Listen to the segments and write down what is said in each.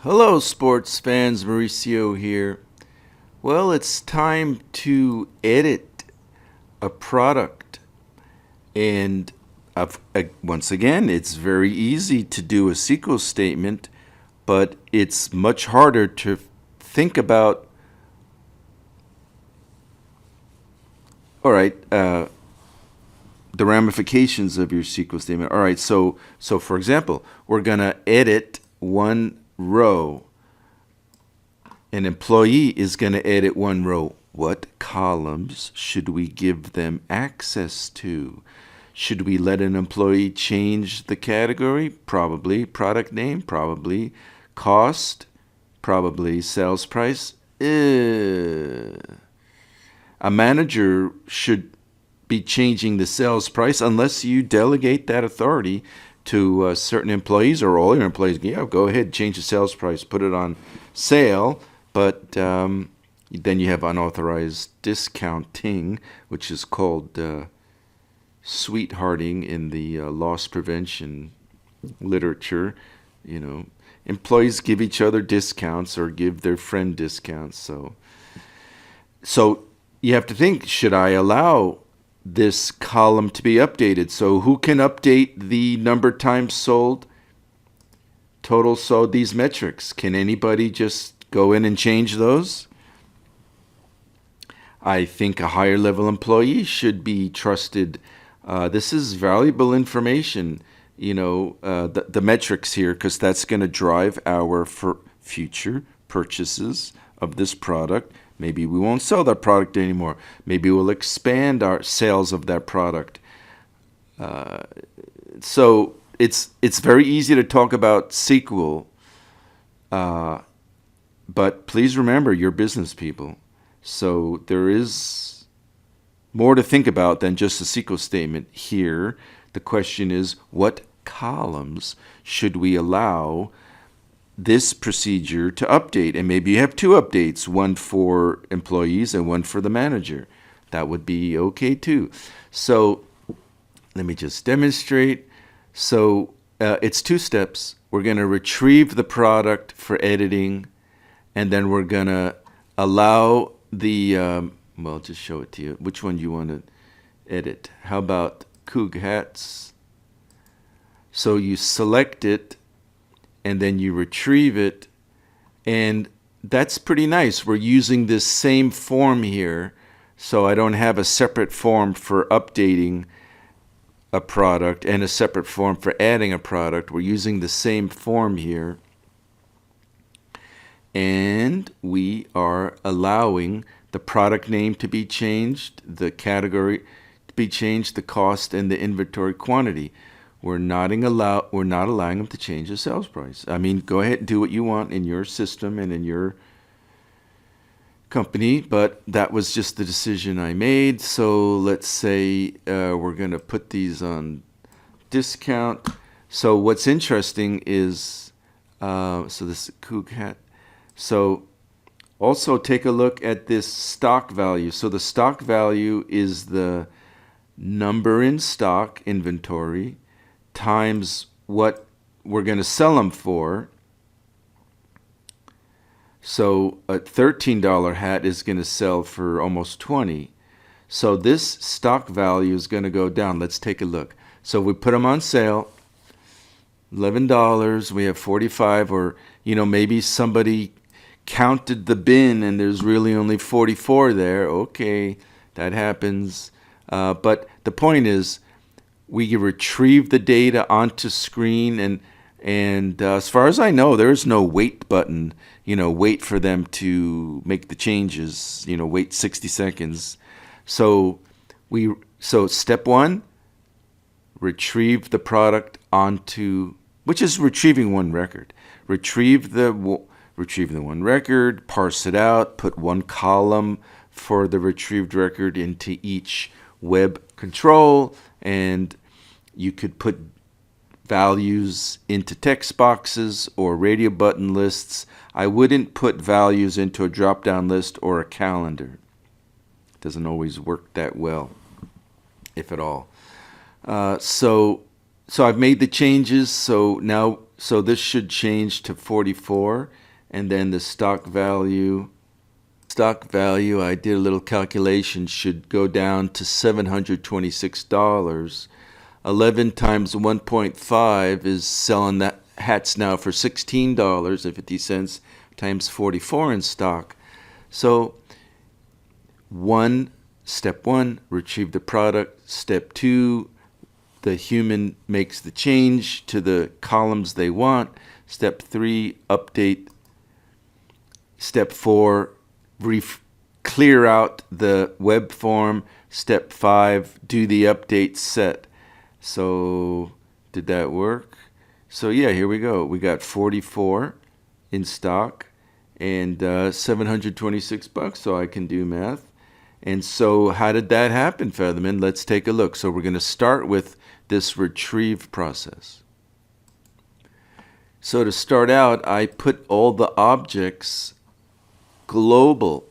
Hello, sports fans. Mauricio here. Well, it's time to edit a product. And once again, it's very easy to do a SQL statement, but it's much harder to think about, all right, the ramifications of your SQL statement. All right, so for example, we're going to edit one row. An employee is going to edit one row. What columns should we give them access to? Should we let an employee change the category? Probably. Product name? Probably. Cost? Probably. Sales price? A manager should be changing the sales price unless you delegate that authority to certain employees or all your employees. Yeah, go ahead, change the sales price, put it on sale. But then you have unauthorized discounting, which is called sweethearting in the loss prevention literature. You know, employees give each other discounts or give their friend discounts. So you have to think, should I allow this column to be updated? So who can update the number times sold, total sold, these metrics? Can anybody just go in and change those? I think a higher level employee should be trusted. This is valuable information, the metrics here, because that's going to drive our future purchases of this product. Maybe we won't sell that product anymore. Maybe we'll expand our sales of that product. So it's very easy to talk about SQL, but please remember, you're business people. So there is more to think about than just a SQL statement here. The question is, what columns should we allow this procedure to update? And maybe you have two updates, one for employees and one for the manager. That would be okay too. So let me just demonstrate. So it's two steps. We're going to retrieve the product for editing, and then we're going to allow the, well, just show it to you. Which one do you want to edit? How about Coog hats? So you select it, and then you retrieve it, and that's pretty nice. We're using this same form here, so I don't have a separate form for updating a product and a separate form for adding a product. We're using the same form here, and we are allowing the product name to be changed, the category to be changed, the cost, and the inventory quantity. We're not allowing them to change the sales price. I mean, go ahead and do what you want in your system and in your company, but that was just the decision I made. So let's say we're going to put these on discount. So what's interesting is, so this is Coog hat. So also take a look at this stock value. So the stock value is the number in stock, inventory, times what we're going to sell them for. So a $13 hat is going to sell for almost $20. So this stock value is going to go down. Let's take a look. So we put them on sale, $11. We have 45, or maybe somebody counted the bin and there's really only 44 there. Okay, that happens. But the point is, we retrieve the data onto screen, and as far as I know, there's no wait button. Wait for them to make the changes. Wait 60 seconds. So step one, retrieve the product onto, which is retrieving one record. Retrieve the one record, parse it out, put one column for the retrieved record into each web control, and you could put values into text boxes or radio button lists. I wouldn't put values into a drop-down list or a calendar. It doesn't always work that well, if at all. So I've made the changes. So now So this should change to 44, and then the stock value, I did a little calculation, should go down to $726. 11 times 1.5 is selling that hats now for $16.50 times 44 in stock. So step one, retrieve the product. Step two, the human makes the change to the columns they want. Step three, update. Step four, clear out the web form. Step five, do the update set. So did that work? So yeah, here we go. We got 44 in stock and $726, so I can do math. And so how did that happen, Featherman? Let's take a look. So we're going to start with this retrieve process. So to start out, I put all the objects global.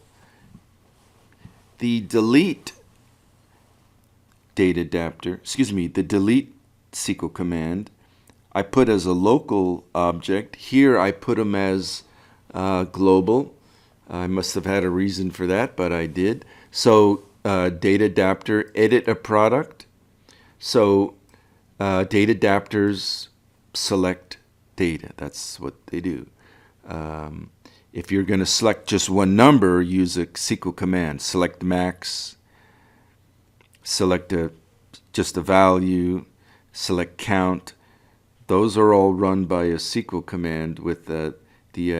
The delete data adapter, the delete SQL command, I put as a local object. Here I put them as global. I must have had a reason for that, but I did. So data adapter, edit a product. So data adapters select data. That's what they do. If you're going to select just one number, use a SQL command. Select max, select just a value, select count. Those are all run by a SQL command with the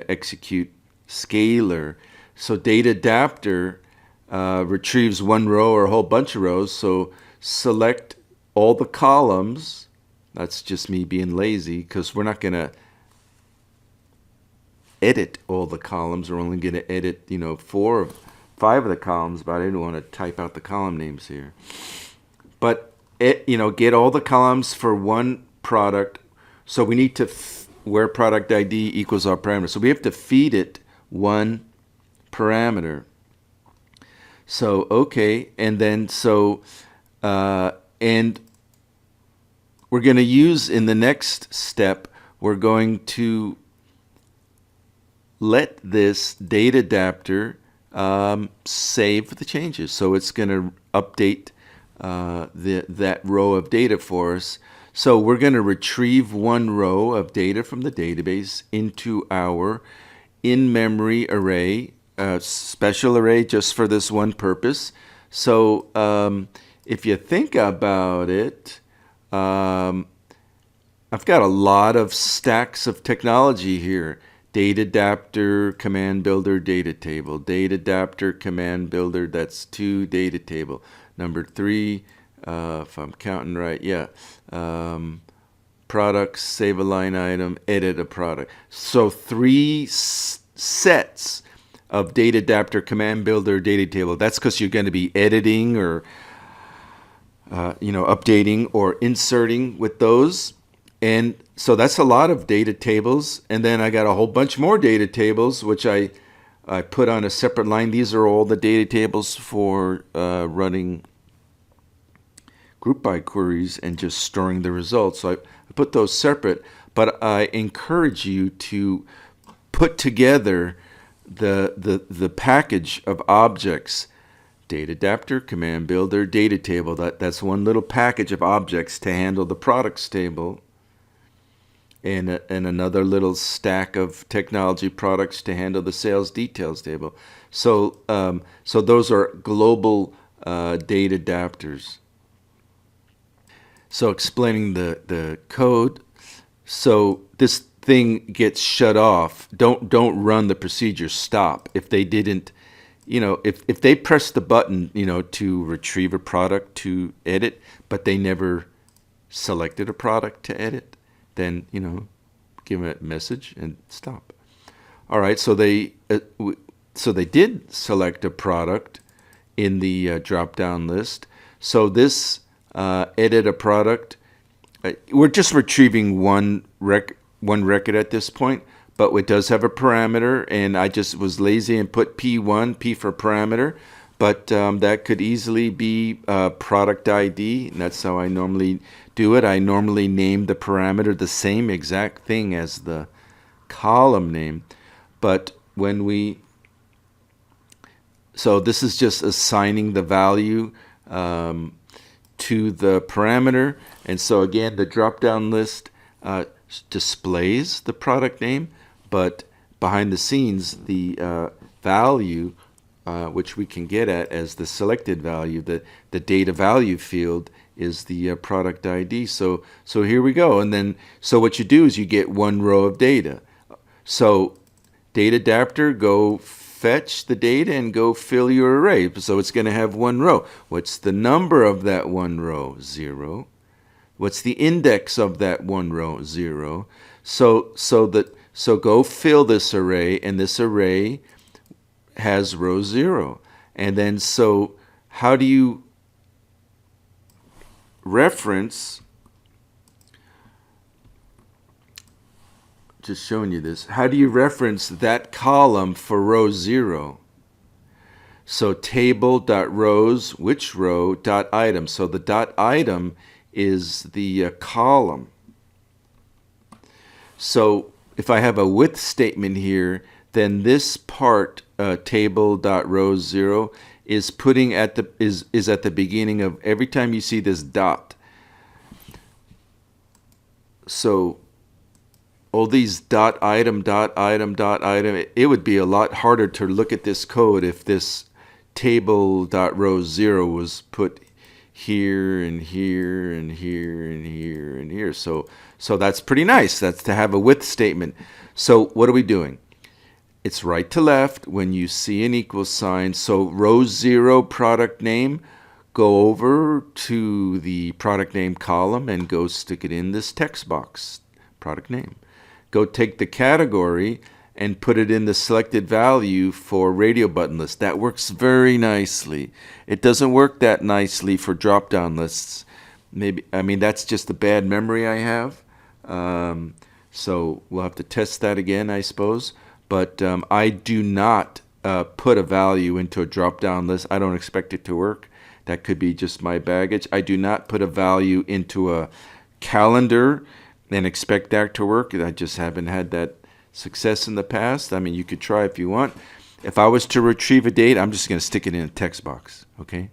execute scalar. So data adapter retrieves one row or a whole bunch of rows. So select all the columns. That's just me being lazy because we're not going to edit all the columns. We're only going to edit, 5 of the columns, but I didn't want to type out the column names here. But, get all the columns for one product. So we need to, where product ID equals our parameter. So we have to feed it one parameter. So, okay, and then and we're going to use in the next step, we're going to let this data adapter save the changes. So it's going to update that row of data for us. So we're going to retrieve one row of data from the database into our in-memory array, special array just for this one purpose. So if you think about it, I've got a lot of stacks of technology here. Data adapter, command builder, data table. Data adapter, command builder, that's 2 data table. Number 3, if I'm counting right, products, save a line item, edit a product. So 3 sets of data adapter, command builder, data table. That's because you're going to be editing or updating or inserting with those. And so that's a lot of data tables. And then I got a whole bunch more data tables, which I put on a separate line. These are all the data tables for running group by queries and just storing the results. So I put those separate, but I encourage you to put together the package of objects. Data adapter, command builder, data table. That's one little package of objects to handle the products table. And another little stack of technology products to handle the sales details table. So those are global data adapters. So explaining the code. So this thing gets shut off. Don't run the procedure. Stop. If they didn't, if they press the button, to retrieve a product to edit, but they never selected a product to edit, then, give a message and stop. All right, so they did select a product in the drop-down list. So this edit a product, we're just retrieving one record at this point, but it does have a parameter, and I just was lazy and put P1, P for parameter. but that could easily be product ID, and that's how I normally do it. I normally name the parameter the same exact thing as the column name, but when we, so this is just assigning the value to the parameter, and so again the drop-down list displays the product name, but behind the scenes the value which we can get at as the selected value, the data value field is the product ID. So here we go, and then so what you do is you get one row of data. So data adapter, go fetch the data and go fill your array. So it's going to have one row. What's the number of that one row? 0. What's the index of that one row? 0. So go fill this array, and this array has row 0. And then so how do you reference, just showing you this, how do you reference that column for row 0? So table.rows, which row, dot item. So the dot item is the column. So if I have a with statement here, then this part, table.rows 0, is putting at the is at the beginning of every time you see this dot. So all these dot item, it would be a lot harder to look at this code if this table.rows 0 was put here and here and here and here and here. So that's pretty nice. That's to have a with statement. So what are we doing? It's right to left when you see an equal sign. So row 0 product name, go over to the product name column and go stick it in this text box, product name. Go take the category and put it in the selected value for radio button list. That works very nicely. It doesn't work that nicely for drop-down lists. Maybe, I mean, that's just a bad memory I have. So we'll have to test that again, I suppose. But I do not put a value into a drop-down list. I don't expect it to work. That could be just my baggage. I do not put a value into a calendar and expect that to work. I just haven't had that success in the past. I mean, you could try if you want. If I was to retrieve a date, I'm just going to stick it in a text box, okay?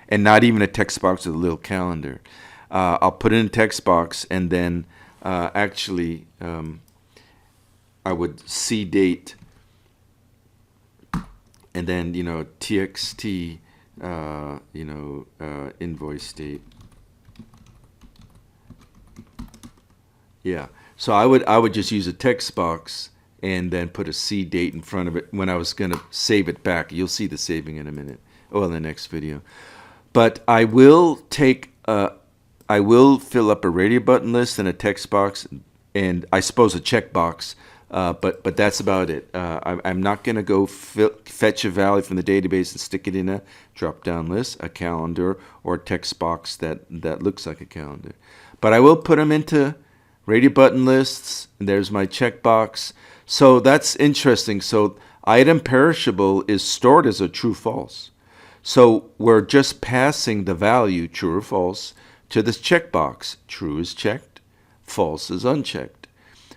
And not even a text box with a little calendar. I'll put it in a text box, and then actually I would see date, and then, txt, invoice date. Yeah, so I would just use a text box and then put a C date in front of it when I was going to save it back. You'll see the saving in a minute, in the next video. But I will fill up a radio button list and a text box, and I suppose a checkbox. But that's about it. I'm not going to go fetch a value from the database and stick it in a drop-down list, a calendar, or a text box that looks like a calendar. But I will put them into radio button lists, and there's my checkbox. So that's interesting. So item perishable is stored as a true-false. So we're just passing the value, true or false, to this checkbox. True is checked, false is unchecked.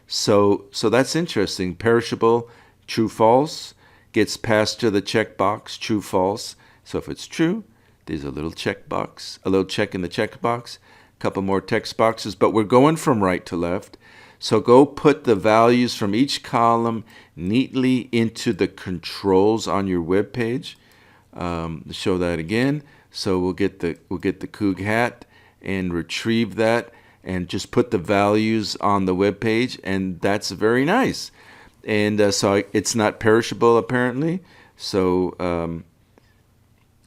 So that's interesting. Perishable, true, false, gets passed to the checkbox, true, false. So if it's true, there's a little checkbox, a little check in the checkbox, a couple more text boxes, but we're going from right to left. So go put the values from each column neatly into the controls on your web page. Show that again. So we'll get the Coog hat and retrieve that, and just put the values on the web page, and that's very nice. And so it's not perishable apparently. So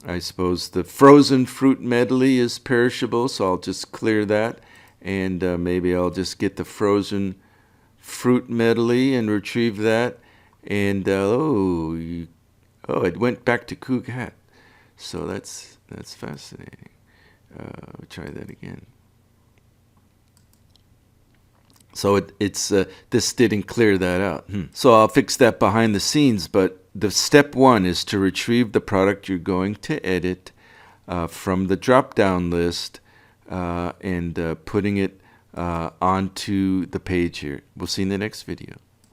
I suppose the frozen fruit medley is perishable, so I'll just clear that, and maybe I'll just get the frozen fruit medley and retrieve that. And it went back to Coog hat. So that's fascinating. We'll try that again. So this didn't clear that out. So I'll fix that behind the scenes, but the step one is to retrieve the product you're going to edit from the drop-down list and putting it onto the page here. We'll see you in the next video.